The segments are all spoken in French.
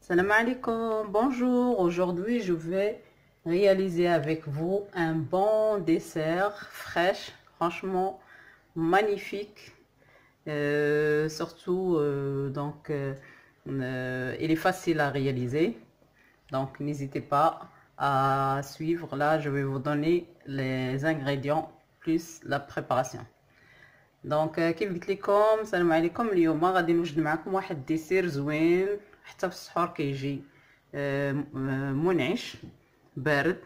Salam alaikum, bonjour. Aujourd'hui, je vais réaliser avec vous un bon dessert fraîche, franchement magnifique. Surtout, il est facile à réaliser. Donc, n'hésitez pas à suivre. Là, je vais vous donner les ingrédients plus la préparation. دونك كيف قلت لكم السلام عليكم. اليوم غادي نوجد معكم واحد ديسير زوين حتى في السحور كيجي منعش بارد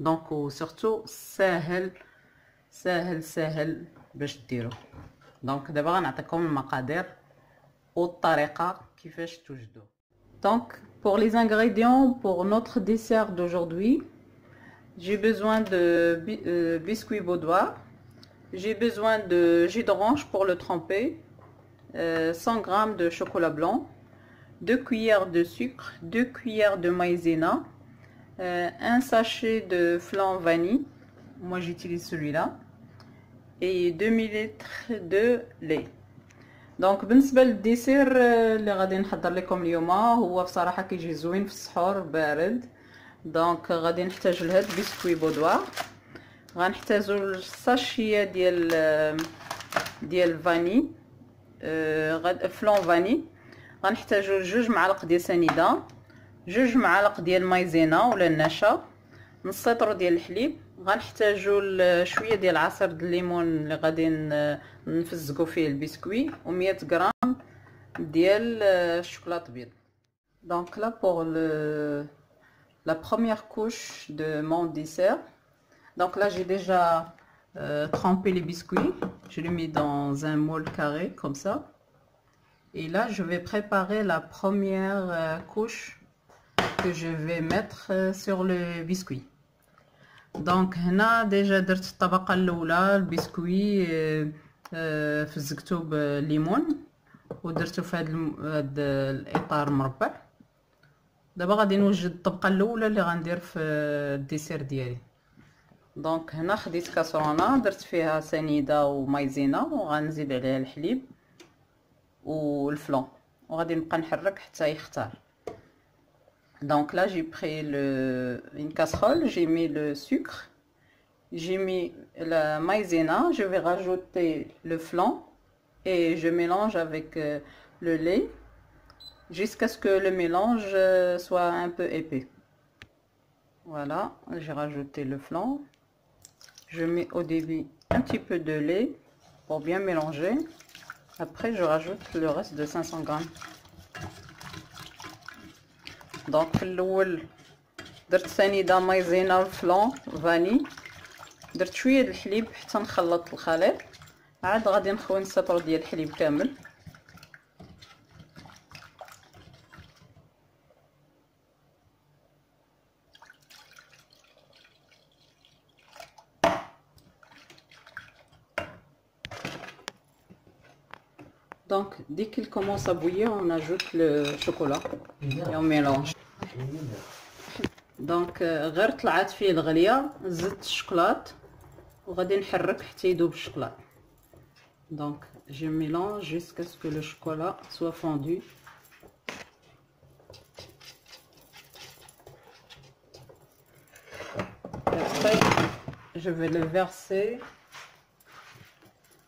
دونك وسورتو ساهل باش ديروه. دونك دابا غنعطيكم المقادير والطريقه كيفاش توجدوه. Donc pour les ingrédients pour notre dessert d'aujourd'hui, j'ai besoin de biscuits baudois. J'ai besoin de jus d'orange pour le tremper, 100 g de chocolat blanc, 2 cuillères de sucre, 2 cuillères de maïzena, un sachet de flan vanille, moi j'utilise celui-là, et 2 ml de lait. دونك بالنسبه للديسير اللي غادي نحضر لكم اليوم هو بصراحه كيجي زوين في السحور بارد. دونك غادي نحتاج لهاد بسكوي بودوا، غنحتاجو ساشيه ديال فاني فلون فاني، غنحتاجو 2 معالق ديال سنيده، 2 معالق ديال مايزينا ولا النشا، نص لتر ديال الحليب، غنحتاجو شويه ديال عصير الليمون اللي غادي نفزقو فيه البسكوي، و100 غرام ديال الشوكولاط ابيض. Donc là pour la première couche de mon dessert. Donc là j'ai déjà trempé les biscuits, je les mets dans un moule carré comme ça, et là je vais préparer la première couche que je vais mettre sur le biscuit. Donc هنا déjà درت الطبقه الاولى البسكوي فزقته بالليمون ودرته في هذا الاطار المربع. دابا غادي نوجد الطبقه الاولى اللي غندير في الديسير ديالي. دونك هنا خديت كاسرونه درت فيها سنيده ومايزينا وغنزيد عليها الحليب والفلون وغادي نبقى نحرك حتى يختار. Donc là j'ai pris une casserole, j'ai mis le sucre, j'ai mis la maïzena, je vais rajouter le flan et je mélange avec le lait jusqu'à ce que le mélange soit un peu épais. Voilà, j'ai rajouté le flan. Je mets au début un petit peu de lait pour bien mélanger. Après je rajoute le reste de 500 grammes. Donc في الاول درت سنيده مايزينا والفلان فاني، درت شويه د الحليب حتى نخلط الخليط، عاد غادي نخوي نص لتر ديال الحليب كامل. Donc dès qu'il commence à bouillir, on ajoute le chocolat et on mélange. Donc غير طلعت فيه الغليه زدت الشوكولات وغادي نحرك حتى يذوب الشوكولات. Donc je mélange jusqu'à ce que le chocolat soit fondu. Après je vais le verser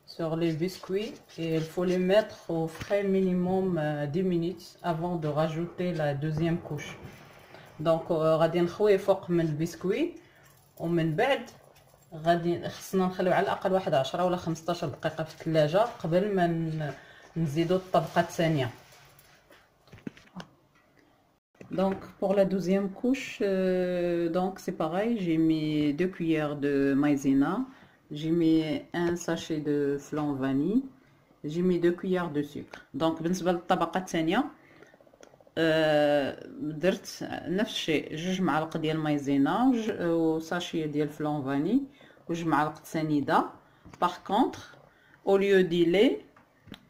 sur les biscuits et il faut les mettre au frais minimum 10 minutes avant de rajouter la deuxième couche. Donc غادي نخويه فوق من البسكوي ومن بعد غادي خصنا نخليو على الاقل واحد 10 ولا 15 دقيقه في الثلاجه قبل ما نزيدو الطبقه الثانيه. Donc pour la deuxième couche, donc c'est pareil, j'ai mis 2 cuillères de maïzena, j'ai mis un sachet de flan vanille, j'ai mis 2 cuillères de sucre. Donc بالنسبه للطبقه الثانيه درت نفس الشيء 2 معالق ديال مايزينا وساشيه ديال فلان فاني و2 معالق سنيده. Par contre au lieu du lait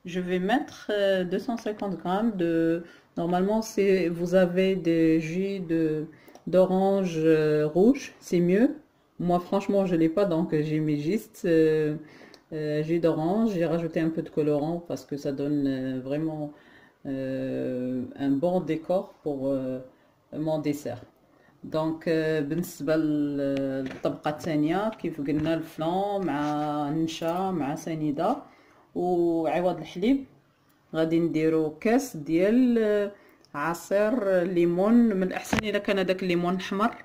je vais mettre 250 grammes de, normalement si vous avez des jus d'orange rouge c'est mieux. Moi franchement je l'ai pas, donc j'ai mis juste jus d'orange. J'ai rajouté un peu de colorant parce que ça donne vraiment un bon décor pour mon dessert. دونك بالنسبه للطبقه الثانيه كيف قلنا الفلان مع النشا مع سنيده وعوض الحليب غادي نديرو كاس ديال عصير ليمون. من الاحسن الا كان هذاك الليمون احمر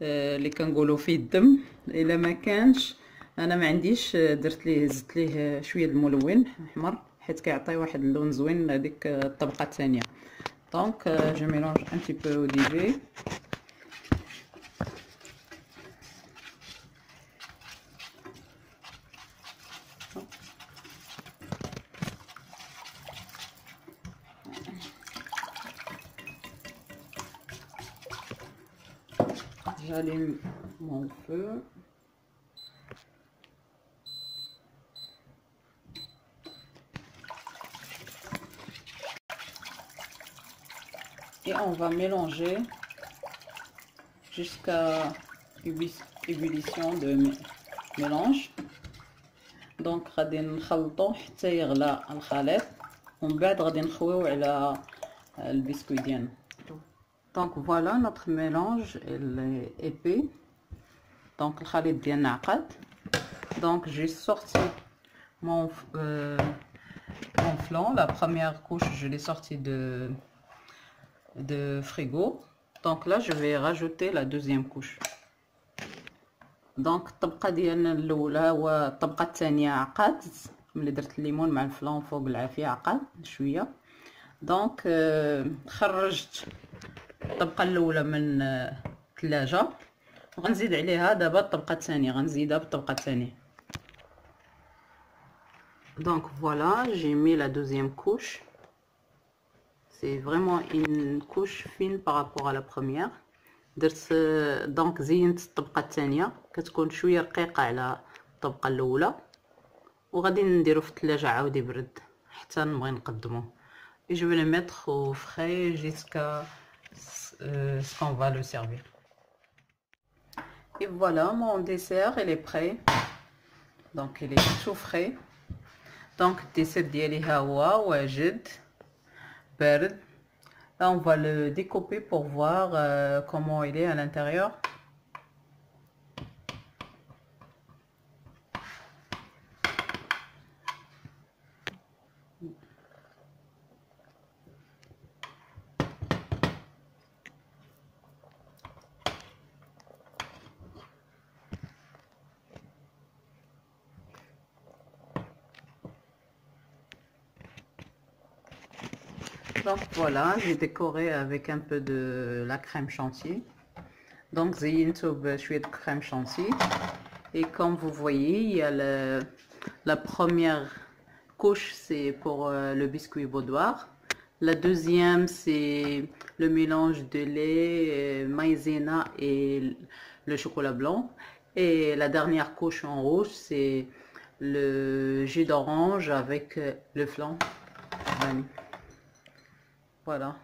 اللي كنقولوا فيه الدم. الا ما كانش انا ما عنديش درت ليه زدت ليه شويه الملون احمر حيت كيعطي واحد اللون زوين هذيك الطبقه الثانيه. دونك جو ميلونج ان بتي بو اوديفي. J'allume mon feu. Et on va mélanger jusqu'à ébullition de mélange. Donc غادي نخلطو حتى يغلى الخليط ومن بعد غادي نخويو على البسكوي ديالنا. Donc voilà, notre mélange est épais. Donc le khalid ديالنا عقد. Donc j'ai sorti mon flan. La première couche je l'ai sorti de frigo. Donc là je vais rajouter la deuxième couche. Donc الطبقه ديالنا الاولى هو الطبقه الثانيه عقد ملي درت الليمون مع الفلان فوق العافيه عقد شويه. دونك خرجت الطبقه الاولى من الثلاجه وغنزيد عليها دابا الطبقه الثانيه غنزيدها بالطبقه الثانيه. Donc voilà, j'ai mis la deuxième couche. C'est vraiment une couche fine par rapport à la première. درت دونك زينت الطبقه الثانيه كتكون شويه رقيقه على الطبقه الاولى وغادي نديرو في الثلاجه عاود يبرد حتى نبغي نقدمو. Et je vais le mettre au frais jusqu'à ce qu'on va le servir. Et voilà, mon dessert il est prêt. Donc il est tout frais. Donc الديسير ديالي ها هو واجد بارد. Là on va le découper pour voir comment il est à l'intérieur. Donc voilà, j'ai décoré avec un peu de la crème chantilly. Donc زينته بشوية de crème chantilly. Et comme vous voyez, il y a la première couche, c'est pour le biscuit boudoir. La deuxième, c'est le mélange de lait, maïzena et le chocolat blanc. Et la dernière couche en rouge, c'est le jus d'orange avec le flan vanille. Voilà.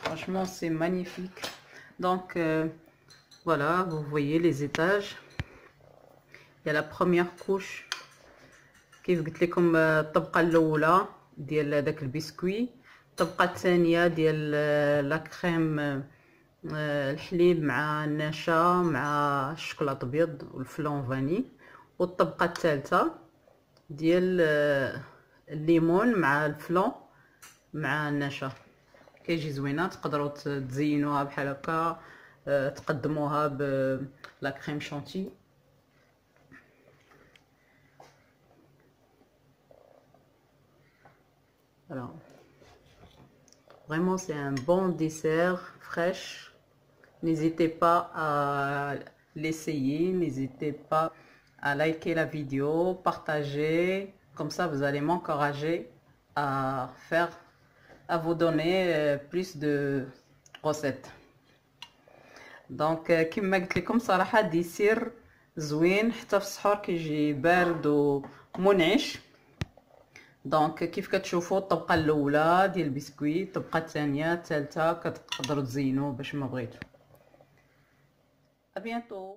Franchement, c'est magnifique. Donc, voilà, vous voyez les étages. Il y a la première couche. كيف قلت لكم الطبقة الأولى ديال داك البسكوي. الطبقة الثانية ديال لا كريم الحليب مع النشا مع الشوكولاتة الأبيض والفلون فاني. والطبقة الثالثة ديال الليمون مع الفلون مع النشا. كيجي زوينه تقدروا تزينوها بحال هكا تقدموها بلا كريم شانتي. Alors vraiment c'est un bon dessert fraîche. N'hésitez pas à l'essayer, n'hésitez pas à liker la vidéo, partager, comme ça vous allez m'encourager à vous donner plus de recettes. Donc كما قلت لكم صراحه ديسير زوين حتى في السحور كيجي بارد ومنعش. دونك كيف كتشوفوا الطبقه الاولى ديال البسكويت الطبقه الثانيه الثالثه كتقدروا تزينوا باش ما بغيتوا. ا بيانتو.